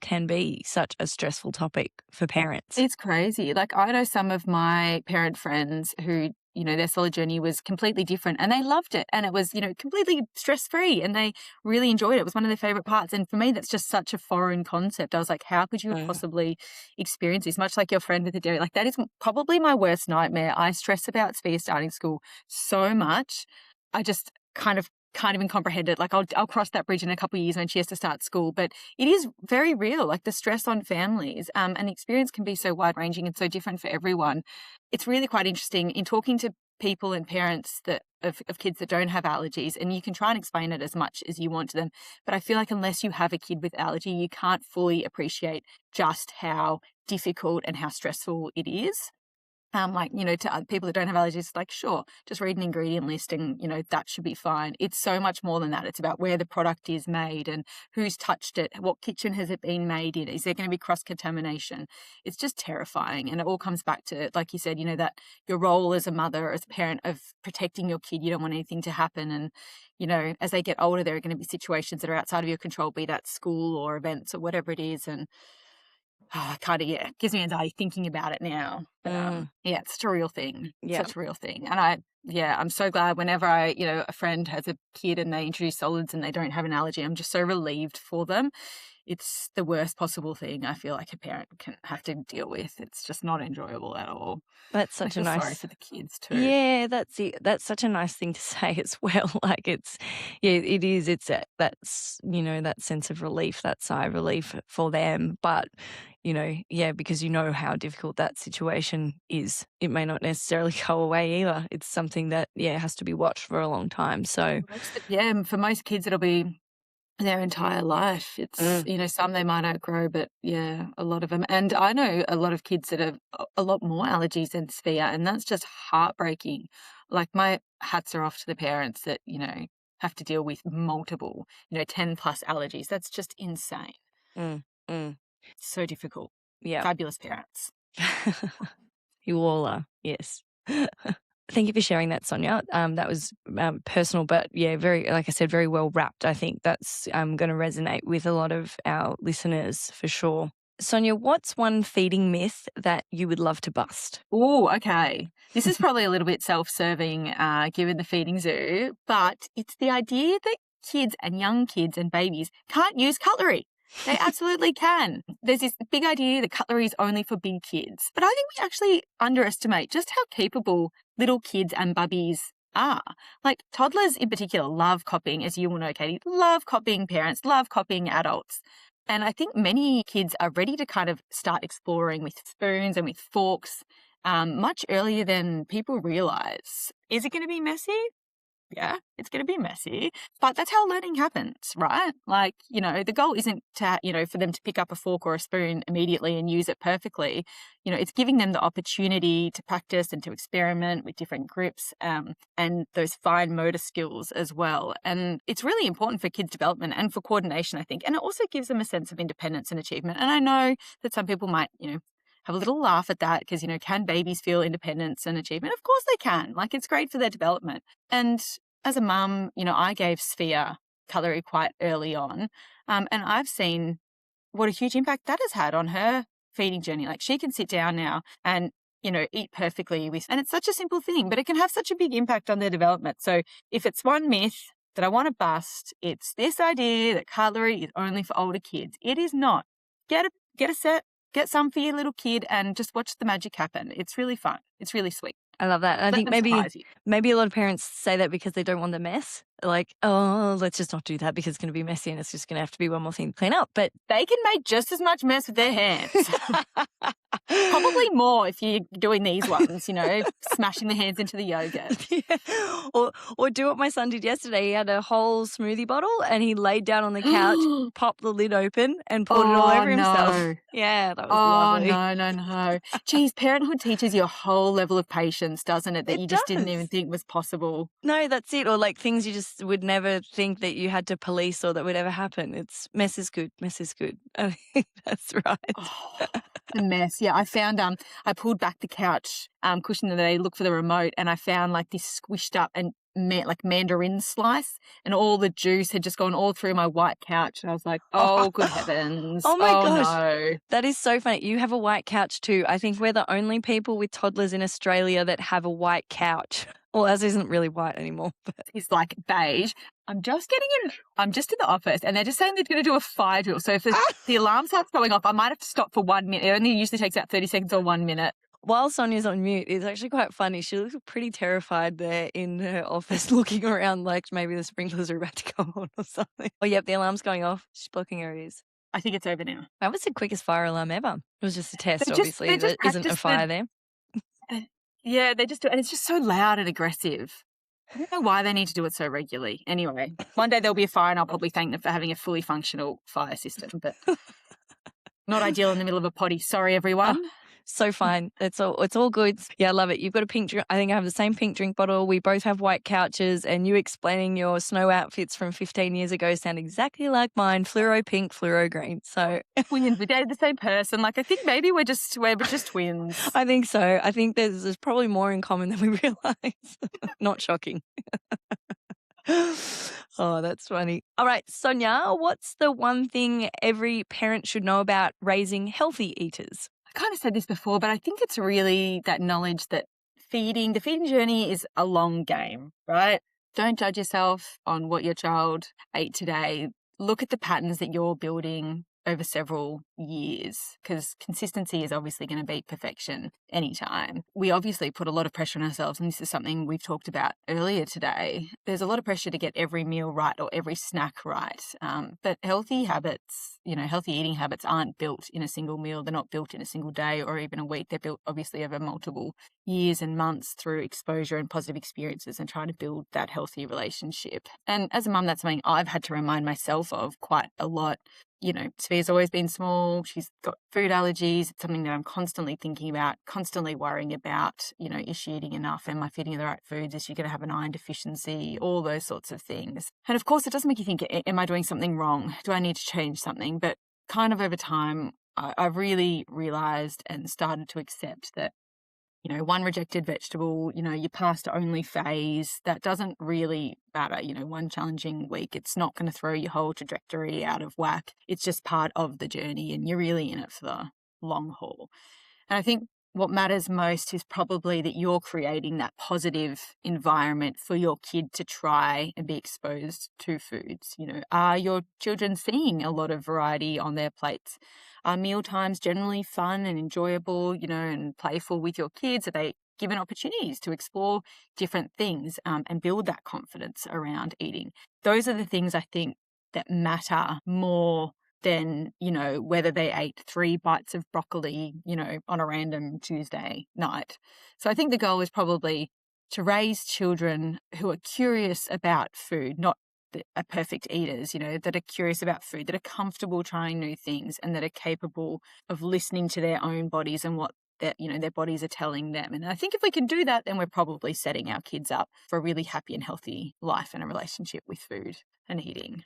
S2: can be such a stressful topic for parents.
S3: It's crazy. Like, I know some of my parent friends who, you know, their solid journey was completely different and they loved it, and it was, you know, completely stress-free and they really enjoyed it. It was one of their favorite parts. And for me, that's just such a foreign concept. I was like, how could you possibly experience this? Much like your friend with the dairy. Like, that is probably my worst nightmare. I stress about Sophia starting school so much. I just can't even comprehend it. Like, I'll cross that bridge in a couple of years when she has to start school. But it is very real, like the stress on families, and the experience can be so wide-ranging and so different for everyone. It's really quite interesting in talking to people and parents of kids that don't have allergies, and you can try and explain it as much as you want to them. But I feel like unless you have a kid with allergy, you can't fully appreciate just how difficult and how stressful it is. Like, you know, to other people that don't have allergies, like, sure, just read an ingredient list and, you know, that should be fine. It's so much more than that. It's about where the product is made and who's touched it, what kitchen has it been made in, is there going to be cross-contamination? It's just terrifying. And it all comes back to, like you said, you know, that your role as a mother, as a parent, of protecting your kid. You don't want anything to happen. And, you know, as they get older, there are going to be situations that are outside of your control, be that school or events or whatever it is. And it gives me anxiety thinking about it now. But, it's such a real thing.
S2: Yeah.
S3: Such a real thing. And I'm so glad whenever a friend has a kid and they introduce solids and they don't have an allergy, I'm just so relieved for them. It's the worst possible thing I feel like a parent can have to deal with. It's just not enjoyable at all.
S2: That's such a nice.
S3: Sorry for the kids too.
S2: Yeah, that's it. That's such a nice thing to say as well. Like, it is. It's that's, you know, that sense of relief, that sigh of relief for them. But, you know, yeah, because you know how difficult that situation is. It may not necessarily go away either. It's something that has to be watched for a long time. So
S3: for most kids it'll be their entire life. It's, you know, some they might outgrow, but a lot of them. And I know a lot of kids that have a lot more allergies than Sophia, and that's just heartbreaking. Like, my hats are off to the parents that, you know, have to deal with multiple, you know, 10 plus allergies. That's just insane. So difficult.
S2: Yeah.
S3: Fabulous parents.
S2: You all are, yes. Thank you for sharing that, Sonja. That was personal, but very, like I said, very well wrapped. I think that's going to resonate with a lot of our listeners for sure. Sonja, what's one feeding myth that you would love to bust?
S3: Oh, okay. This is probably a little bit self-serving given the feeding zoo, but it's the idea that kids and young kids and babies can't use cutlery. They absolutely can. There's this big idea that cutlery is only for big kids. But I think we actually underestimate just how capable little kids and bubbies are. Like, toddlers in particular love copying, as you will know, Katie, love copying parents, love copying adults. And I think many kids are ready to kind of start exploring with spoons and with forks much earlier than people realise. Is it going to be messy? Yeah, it's going to be messy, but that's how learning happens, right? Like, you know, the goal isn't to, you know, for them to pick up a fork or a spoon immediately and use it perfectly. You know, it's giving them the opportunity to practice and to experiment with different grips and those fine motor skills as well. And it's really important for kids' development and for coordination, I think. And it also gives them a sense of independence and achievement. And I know that some people might, you know, have a little laugh at that because, you know, can babies feel independence and achievement? Of course they can. Like, it's great for their development. And as a mum, you know, I gave Sophia cutlery quite early on. And I've seen what a huge impact that has had on her feeding journey. Like she can sit down now and, eat perfectly and it's such a simple thing, but it can have such a big impact on their development. So if it's one myth that I want to bust, it's this idea that cutlery is only for older kids. It is not. Get a set, get some for your little kid and just watch the magic happen. It's really fun. It's really sweet.
S2: I love that. And I
S3: Let
S2: think
S3: them surprise you.
S2: maybe a lot of parents say that because they don't want the mess. Like, oh, let's just not do that because it's going to be messy and it's just going to have to be one more thing to clean up. But
S3: They can make just as much mess with their hands. Probably more if you're doing these ones, smashing the hands into the yogurt.
S2: Yeah. Or do what my son did yesterday. He had a whole smoothie bottle and he laid down on the couch, popped the lid open and poured it all over himself. Yeah, that was lovely.
S3: No. Geez, parenthood teaches you a whole level of patience, doesn't it? That
S2: It
S3: you just didn't
S2: does.
S3: even think was possible.
S2: No, that's it. Or like things you just would never think that you had to police or that would ever happen. It's mess is good. Mess is good. I think that's right.
S3: Oh, the mess. Yeah, I found I pulled back the couch cushion the other day, looked for the remote, and I found like this squished up and like mandarin slice, and all the juice had just gone all through my white couch. And I was like, oh, good heavens.
S2: Oh my gosh.
S3: No.
S2: That is so funny. You have a white couch too. I think we're the only people with toddlers in Australia that have a white couch. Well, ours isn't really white anymore. But
S3: It's like beige. I'm just in the office and they're just saying they're going to do a fire drill. So if the alarm starts going off, I might have to stop for 1 minute. It only usually takes about 30 seconds or 1 minute.
S2: while Sonia's on mute, it's actually quite funny. She looks pretty terrified there in her office looking around like maybe the sprinklers are about to go on or something. Oh, yep, the alarm's going off. She's blocking her ears.
S3: I think it's over now.
S2: That was the quickest fire alarm ever. It was just a test,
S3: They just-
S2: obviously.
S3: they just
S2: There isn't a
S3: practiced
S2: fire there.
S3: Yeah, they just do, and it's just so loud and aggressive. I don't know why they need to do it so regularly. Anyway, one day there'll be a fire and I'll probably thank them for having a fully functional fire system, but not ideal in the middle of a potty. Sorry, everyone.
S2: So fine. It's all good. Yeah, I love it. You've got a pink drink. I think I have the same pink drink bottle. We both have white couches, and you explaining your snow outfits from 15 years ago sound exactly like mine. Fluoro pink, fluoro green. So
S3: Twins, we dated the same person. Like, I think maybe we're just twins.
S2: I think so. I think there's probably more in common than we realize. Not shocking. Oh, that's funny. All right, Sonia, what's the one thing every parent should know about raising healthy eaters?
S3: I kind of said this before, but I think it's really that knowledge that the feeding journey is a long game, right? Don't judge yourself on what your child ate today. Look at the patterns that you're building over several years, because consistency is obviously going to beat perfection anytime. We obviously put a lot of pressure on ourselves, and this is something we've talked about earlier today. There's a lot of pressure to get every meal right or every snack right. But healthy habits, healthy eating habits aren't built in a single meal. They're not built in a single day or even a week. They're built obviously over multiple years and months through exposure and positive experiences and trying to build that healthy relationship. And as a mum, that's something I've had to remind myself of quite a lot. Sophia's always been small. She's got food allergies. It's something that I'm constantly thinking about, constantly worrying about, is she eating enough? Am I feeding her the right foods? Is she going to have an iron deficiency? All those sorts of things. And of course, it does make you think, am I doing something wrong? Do I need to change something? But kind of over time, I've really realised and started to accept that one rejected vegetable, your pasta only phase, that doesn't really matter. One challenging week, it's not going to throw your whole trajectory out of whack. It's just part of the journey and you're really in it for the long haul. And I think what matters most is probably that you're creating that positive environment for your kid to try and be exposed to foods. Are your children seeing a lot of variety on their plates? Are meal times generally fun and enjoyable, and playful with your kids? Are they given opportunities to explore different things and build that confidence around eating? Those are the things I think that matter more than, whether they ate 3 bites of broccoli, on a random Tuesday night. So I think the goal is probably to raise children who are curious about food, not that are perfect eaters, that are curious about food, that are comfortable trying new things and that are capable of listening to their own bodies and what their bodies are telling them. And I think if we can do that, then we're probably setting our kids up for a really happy and healthy life and a relationship with food and eating.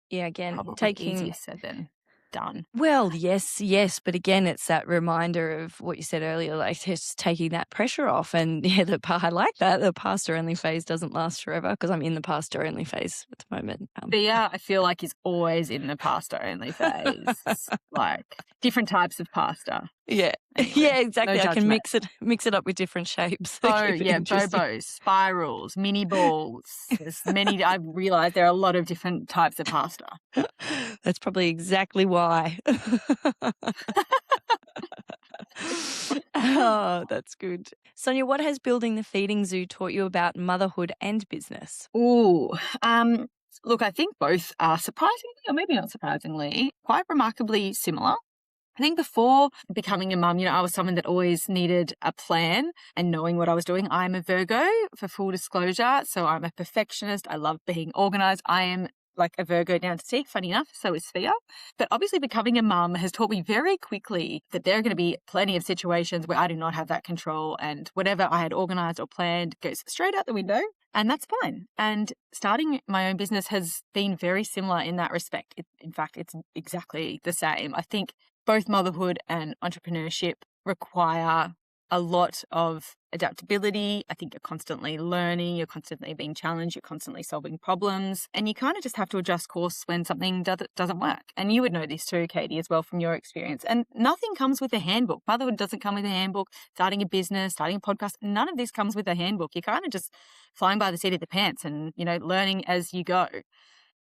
S2: Yeah, again,
S3: Probably
S2: taking
S3: easier said than done.
S2: Well, yes. But again, it's that reminder of what you said earlier, like just taking that pressure off. And yeah, I like that. The pasta only phase doesn't last forever because I'm in the pasta only phase at the moment.
S3: Thea, I feel like, is always in the pasta only phase. Like different types of pasta.
S2: Yeah.
S3: Anyway,
S2: Yeah,
S3: no
S2: exactly. I can
S3: judgment.
S2: mix it up with different shapes.
S3: Bobos, spirals, mini balls. There's many. I've realised there are a lot of different types of pasta.
S2: That's probably exactly why. Oh, that's good. Sonja, what has building the feeding zoo taught you about motherhood and business?
S3: Ooh, look, I think both are surprisingly, or maybe not surprisingly, quite remarkably similar. I think before becoming a mum, I was someone that always needed a plan and knowing what I was doing. I'm a Virgo, for full disclosure, so I'm a perfectionist. I love being organised. I am like a Virgo down to T, funny enough, so is Thea. But obviously becoming a mum has taught me very quickly that there are going to be plenty of situations where I do not have that control, and whatever I had organised or planned goes straight out the window. And that's fine. And starting my own business has been very similar in that respect. In fact, it's exactly the same. I think both motherhood and entrepreneurship require a lot of adaptability. I think you're constantly learning, you're constantly being challenged, you're constantly solving problems, and you kind of just have to adjust course when something doesn't work. And you would know this too, Katie, as well from your experience. And nothing comes with a handbook. Motherhood doesn't come with a handbook. Starting a business, starting a podcast, none of this comes with a handbook. You're kind of just flying by the seat of the pants and, learning as you go.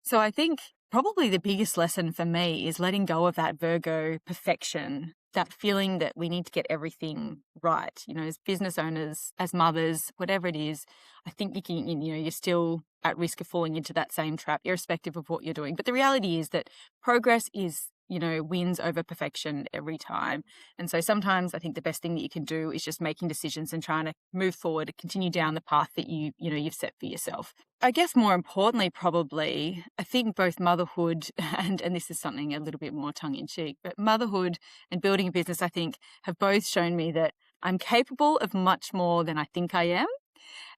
S3: So I think probably the biggest lesson for me is letting go of that Virgo perfection, that feeling that we need to get everything right. As business owners, as mothers, whatever it is, I think you can, you're still at risk of falling into that same trap, irrespective of what you're doing. But the reality is that progress is, wins over perfection every time. And so sometimes I think the best thing that you can do is just making decisions and trying to move forward, continue down the path that you've set for yourself. I guess more importantly, probably, I think both motherhood and this is something a little bit more tongue in cheek, but motherhood and building a business, I think, have both shown me that I'm capable of much more than I think I am.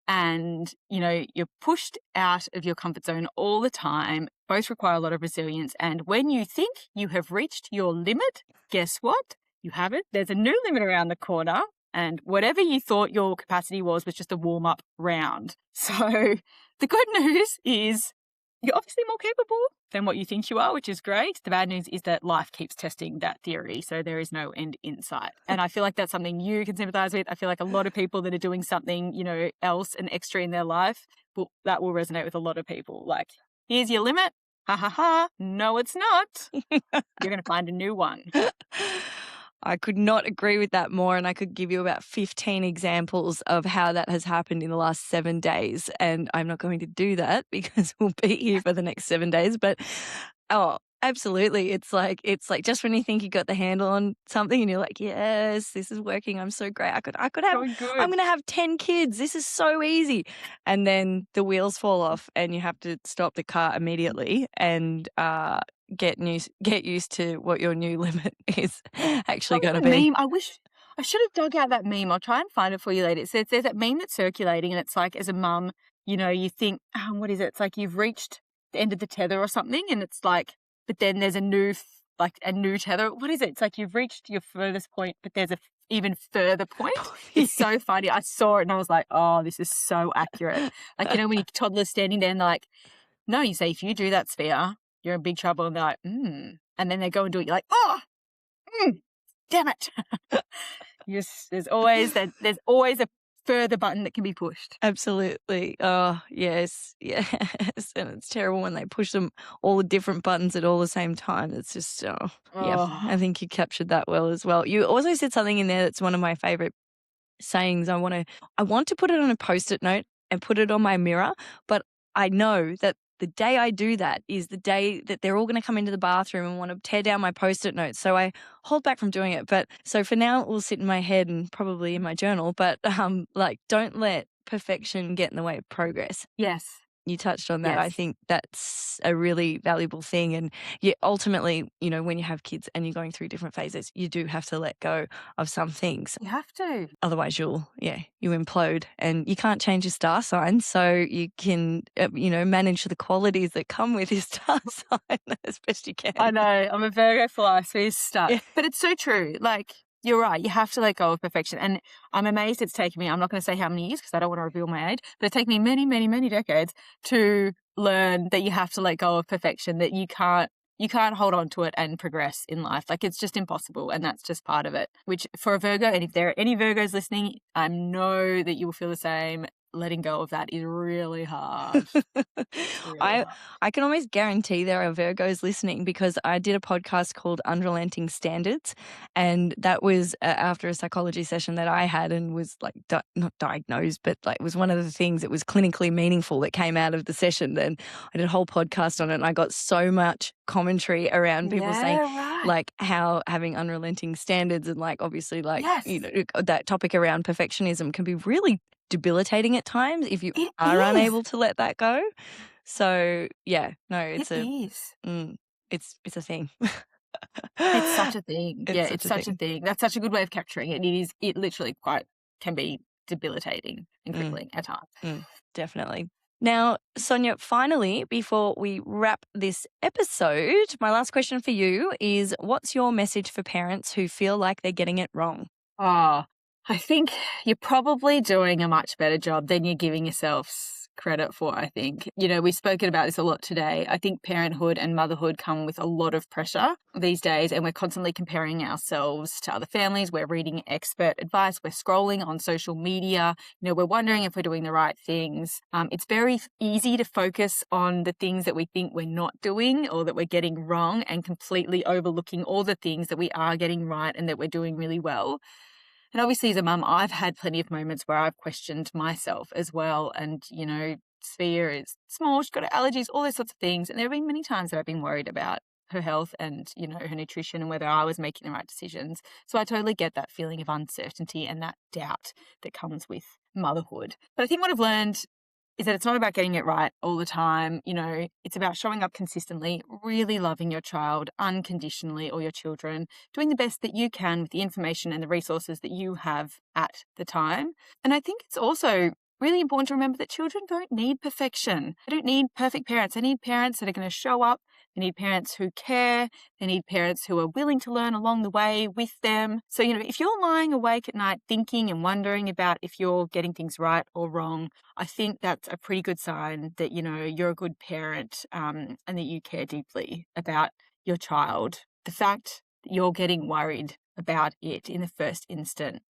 S3: And, you're pushed out of your comfort zone all the time. Both require a lot of resilience. And when you think you have reached your limit, guess what? You haven't. There's a new limit around the corner. And whatever you thought your capacity was just a warm-up round. So the good news is you're obviously more capable than what you think you are, which is great. The bad news is that life keeps testing that theory, so there is no end in sight. And I feel like that's something you can sympathize with. I feel like a lot of people that are doing something, else, an extra in their life, that will resonate with a lot of people. Like, here's your limit. Ha ha ha. No, it's not. You're going to find a new one.
S2: I could not agree with that more, and I could give you about 15 examples of how that has happened in the last 7 days, and I'm not going to do that because we'll be here for the next 7 days, but absolutely. It's like just when you think you got the handle on something and you're like, yes, this is working. I'm so great. I could have, I'm going to have 10 kids. This is so easy. And then the wheels fall off and you have to stop the car immediately and, get used to what your new limit is actually going to be.
S3: Meme. I should have dug out that meme. I'll try and find it for you later. There's that meme that's circulating, and it's like, as a mum, you think, what is it? It's like you've reached the end of the tether or something, and it's like, but then there's a new tether. What is it? It's like you've reached your furthest point, but there's a even further point. It's so funny. I saw it and I was like, oh, this is so accurate. Like, when your toddler's standing there and they're like, no, you say, if you do that, Sphere, you're in big trouble. And they're like, and then they go and do it. You're like, damn it. There's always a further button that can be pushed.
S2: Absolutely. Oh, yes. And it's terrible when they push them all the different buttons at all the same time. It's just, yeah, I think you captured that well as well. You also said something in there that's one of my favorite sayings. I want to put it on a Post-it note and put it on my mirror, but I know that the day I do that is the day that they're all going to come into the bathroom and want to tear down my Post-it notes. So I hold back from doing it. But so for now, it will sit in my head and probably in my journal. But don't let perfection get in the way of progress.
S3: Yes.
S2: You touched on that.
S3: Yes.
S2: I think that's a really valuable thing. And ultimately, when you have kids and you're going through different phases, you do have to let go of some things.
S3: You have to.
S2: Otherwise, you implode, and you can't change your star sign. So you can, manage the qualities that come with your star sign as best you can.
S3: I know. I'm a Virgo fly, so you're stuck.
S2: Yeah.
S3: But it's so true. Like, you're right. You have to let go of perfection. And I'm amazed it's taken me, I'm not going to say how many years because I don't want to reveal my age, but it's taken me many, many, many decades to learn that you have to let go of perfection, that you can't hold on to it and progress in life. Like, it's just impossible. And that's just part of it, which for a Virgo, and if there are any Virgos listening, I know that you will feel the same. Letting go of that is really hard.
S2: I can almost guarantee there are Virgos listening, because I did a podcast called Unrelenting Standards, and that was after a psychology session that I had, and was like not diagnosed, but like was one of the things that was clinically meaningful that came out of the session. Then I did a whole podcast on it, and I got so much commentary around people saying like how having unrelenting standards and like obviously like that topic around perfectionism can be really debilitating at times if you are unable to let that go. So it's a thing.
S3: It's such a thing.
S2: It's
S3: such a thing. That's such a good way of capturing it. It literally can be debilitating and crippling at times.
S2: Definitely. Now, Sonja, finally, before we wrap this episode, my last question for you is, what's your message for parents who feel like they're getting it wrong?
S3: I think you're probably doing a much better job than you're giving yourselves credit for, I think. We've spoken about this a lot today. I think parenthood and motherhood come with a lot of pressure these days, and we're constantly comparing ourselves to other families. We're reading expert advice. We're scrolling on social media. We're wondering if we're doing the right things. It's very easy to focus on the things that we think we're not doing or that we're getting wrong, and completely overlooking all the things that we are getting right and that we're doing really well. And obviously, as a mum, I've had plenty of moments where I've questioned myself as well. And, Sophia is small, she's got allergies, all those sorts of things. And there have been many times that I've been worried about her health and, her nutrition and whether I was making the right decisions. So I totally get that feeling of uncertainty and that doubt that comes with motherhood. But I think what I've learned is that it's not about getting it right all the time. It's about showing up consistently, really loving your child unconditionally, or your children, doing the best that you can with the information and the resources that you have at the time. And I think it's also really important to remember that children don't need perfection. They don't need perfect parents. They need parents that are going to show up. They need parents who care. They need parents who are willing to learn along the way with them. So, if you're lying awake at night thinking and wondering about if you're getting things right or wrong, I think that's a pretty good sign that, you're a good parent, and that you care deeply about your child. The fact that you're getting worried about it in the first instance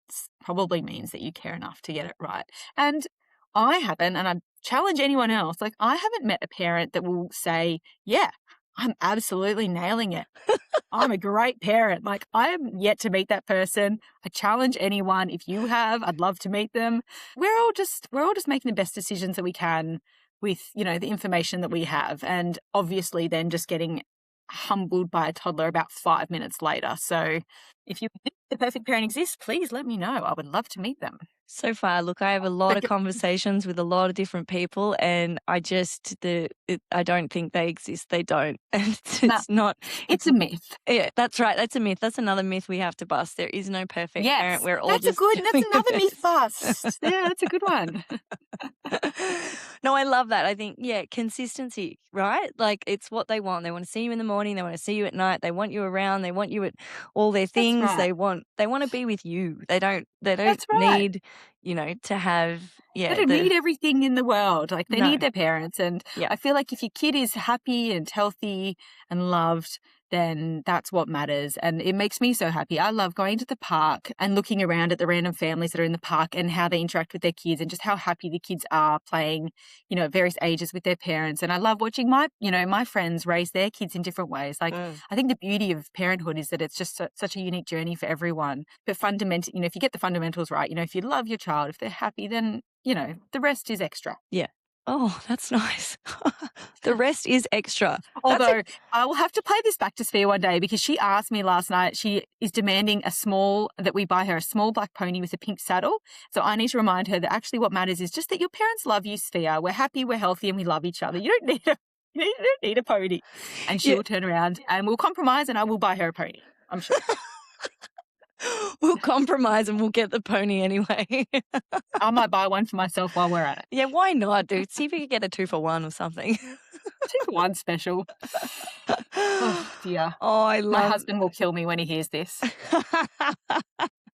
S3: probably means that you care enough to get it right. And I haven't, and I challenge anyone else, like, I haven't met a parent that will say, yeah, I'm absolutely nailing it. I'm a great parent. Like, I am yet to meet that person. I challenge anyone. If you have, I'd love to meet them. We're all just making the best decisions that we can with, the information that we have. And obviously then just getting humbled by a toddler about 5 minutes later. So if you think the perfect parent exists, please let me know. I would love to meet them.
S2: So far, look, I have a lot of conversations with a lot of different people, and I don't think they exist. They don't. It's
S3: a myth.
S2: Yeah, that's right. That's a myth. That's another myth we have to bust. There is no perfect parent. We're all
S3: that's another myth bust. Yeah, that's a good one.
S2: No, I love that. I think, consistency, right? Like, it's what they want. They want to see you in the morning. They want to see you at night. They want you around. They want you at all their things.
S3: Right.
S2: They want to be with you. They don't
S3: That's right.
S2: need, to have,
S3: They don't need everything in the world. Like, they need their parents. And
S2: Yeah.
S3: I feel like if your kid is happy and healthy and loved, then that's what matters. And it makes me so happy. I love going to the park and looking around at the random families that are in the park and how they interact with their kids and just how happy the kids are playing, at various ages with their parents. And I love watching my friends raise their kids in different ways. Like, I think the beauty of parenthood is that it's just such a unique journey for everyone. But fundamentally, if you get the fundamentals right, if you love your child, if they're happy, then, the rest is extra.
S2: Yeah. Oh, that's nice. The rest is extra.
S3: Although I will have to play this back to Sphere one day because she asked me last night, she is demanding that we buy her a small black pony with a pink saddle. So I need to remind her that actually what matters is just that your parents love you, Sphere. We're happy, we're healthy, and we love each other. You don't need a pony. And she will turn around and we'll compromise and I will buy her a pony, I'm sure.
S2: We'll compromise and we'll get the pony anyway.
S3: I might buy one for myself while we're at it.
S2: Yeah, why not, dude? See if you could get a 2-for-1 or something.
S3: 2-for-1 special. Oh, dear.
S2: Oh, I love...
S3: My husband will kill me when he hears this.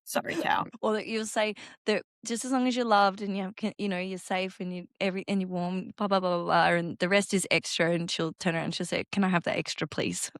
S3: Sorry, cow.
S2: Or that you'll say that just as long as you're loved and you're safe and you're warm, blah, blah, blah, blah, blah, and the rest is extra, and she'll turn around and she'll say, can I have that extra, please?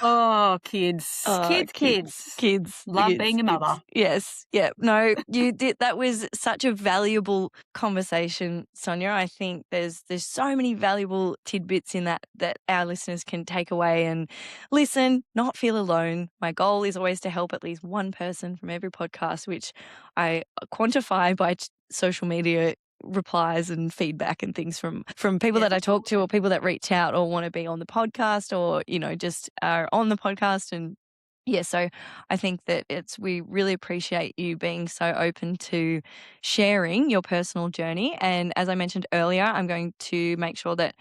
S3: Oh, kids. Kids. Love being a mother.
S2: Yes. Yeah. No, you did. That was such a valuable conversation, Sonja. I think there's so many valuable tidbits in that our listeners can take away and listen, not feel alone. My goal is always to help at least one person from every podcast, which I quantify by social media replies and feedback and things from people that I talk to or people that reach out or want to be on the podcast or, just are on the podcast. And so I think that we really appreciate you being so open to sharing your personal journey. And as I mentioned earlier, I'm going to make sure that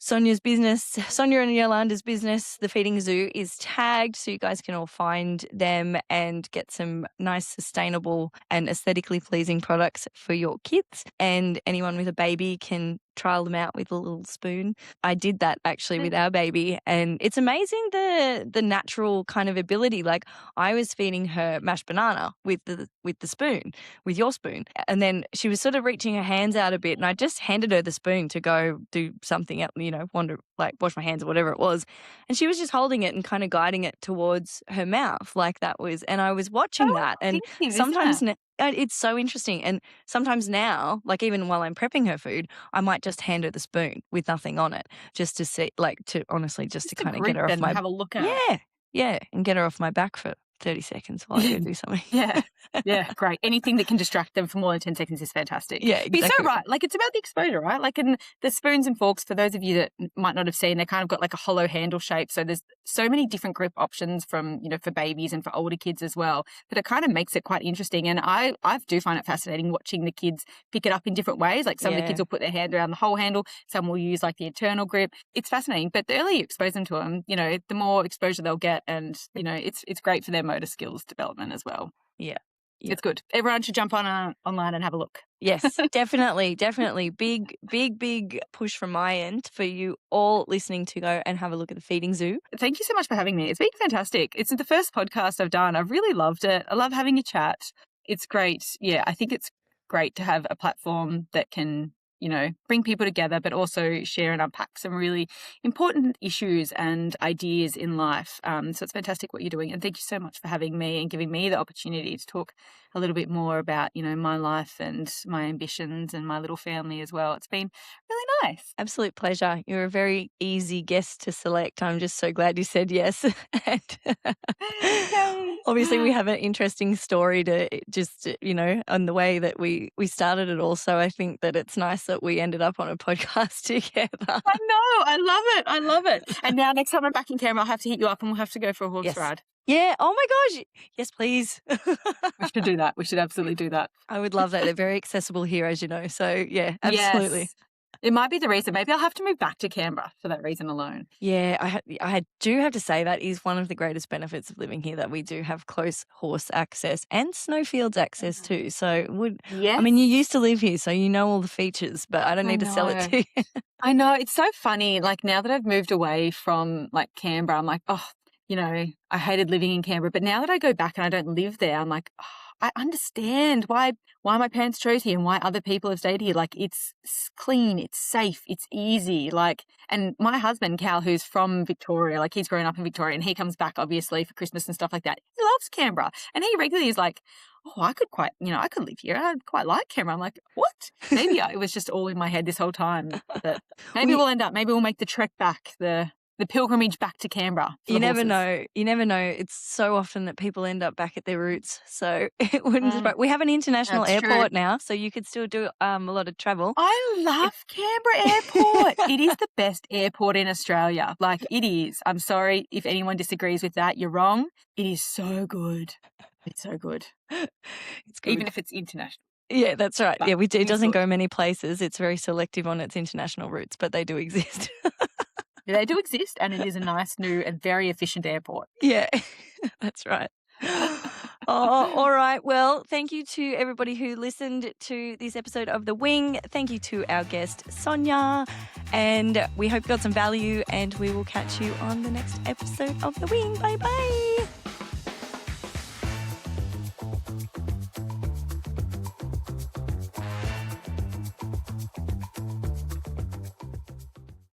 S2: Sonja and Yolanda's business, The Feeding Zoo, is tagged so you guys can all find them and get some nice, sustainable and aesthetically pleasing products for your kids. And anyone with a baby can trial them out with a little spoon. I did that actually with our baby, and it's amazing the natural kind of ability. Like I was feeding her mashed banana with the spoon, with your spoon, and then she was sort of reaching her hands out a bit, and I just handed her the spoon to go do something else, wash my hands or whatever it was, and she was just holding it and kind of guiding it towards her mouth like that was, and I was watching that, and sometimes. It's so interesting. And sometimes now, like even while I'm prepping her food, I might just hand her the spoon with nothing on it just to see, to honestly, just to kind of get her off my...
S3: have a look at it.
S2: Yeah. And get her off my back for 30 seconds while I go do something.
S3: Yeah, great. Anything that can distract them for more than 10 seconds is fantastic.
S2: Yeah, exactly.
S3: But you're so right. Like it's about the exposure, right? Like in the spoons and forks, for those of you that might not have seen, they kind of got like a hollow handle shape. So there's so many different grip options from, for babies and for older kids as well. But it kind of makes it quite interesting. And I do find it fascinating watching the kids pick it up in different ways. Like some of the kids will put their hand around the whole handle. Some will use like the internal grip. It's fascinating. But the earlier you expose them to them, the more exposure they'll get. And, it's great for their motor skills development as well.
S2: Yeah.
S3: It's good. Everyone should jump online and have a look.
S2: Yes, definitely. Big push from my end for you all listening to go and have a look at The Feeding Zoo.
S3: Thank you so much for having me. It's been fantastic. It's the first podcast I've done. I've really loved it. I love having a chat. It's great. Yeah, I think it's great to have a platform that can, bring people together, but also share and unpack some really important issues and ideas in life. So it's fantastic what you're doing. And thank you so much for having me and giving me the opportunity to talk a little bit more about, my life and my ambitions and my little family as well. It's been really nice.
S2: Absolute pleasure. You're a very easy guest to select. I'm just so glad you said yes. Obviously, we have an interesting story to just, on the way that we started it all. So I think that it's nice that we ended up on a podcast together.
S3: I know. I love it. And now next time I'm back in Canberra, I'll have to hit you up and we'll have to go for a horse ride.
S2: Yeah. Oh my gosh. Yes, please.
S3: We should do that. We should absolutely do that.
S2: I would love that. They're very accessible here, as you know. So yeah, absolutely.
S3: Yes. It might be the reason. Maybe I'll have to move back to Canberra for that reason alone.
S2: Yeah, I do have to say that is one of the greatest benefits of living here, that we do have close horse access and snowfields access too. So I mean, you used to live here, so you know all the features, but I don't need to sell it to you.
S3: I know. It's so funny. Like now that I've moved away from like Canberra, I'm like, I hated living in Canberra. But now that I go back and I don't live there, I'm like, I understand why my parents chose here and why other people have stayed here. Like it's clean, it's safe, it's easy. Like, and my husband, Cal, who's from Victoria, like he's grown up in Victoria and he comes back obviously for Christmas and stuff like that. He loves Canberra. And he regularly is like, I could I could live here. I quite like Canberra. I'm like, what? Maybe it was just all in my head this whole time. But maybe we'll make the trek back, the the pilgrimage back to Canberra. For
S2: You
S3: the
S2: never
S3: horses.
S2: know. You never know. It's so often that people end up back at their roots. So it wouldn't surprise. We have an international
S3: That's true.
S2: airport now, so you could still do a lot of travel.
S3: I love Canberra Airport. It is the best airport in Australia. Like, it is. I'm sorry if anyone disagrees with that. You're wrong. It is so good. It's so good.
S2: It's good.
S3: Even if it's international.
S2: Yeah, that's right.
S3: But
S2: Yeah, it
S3: it's
S2: doesn't
S3: good.
S2: go many places. It's very selective on its international routes, but they do exist.
S3: They do exist, and it is a nice, new, and very efficient airport.
S2: Yeah, that's right. All right. Well, thank you to everybody who listened to this episode of The Wing. Thank you to our guest, Sonja. And we hope you got some value, and we will catch you on the next episode of The Wing. Bye-bye.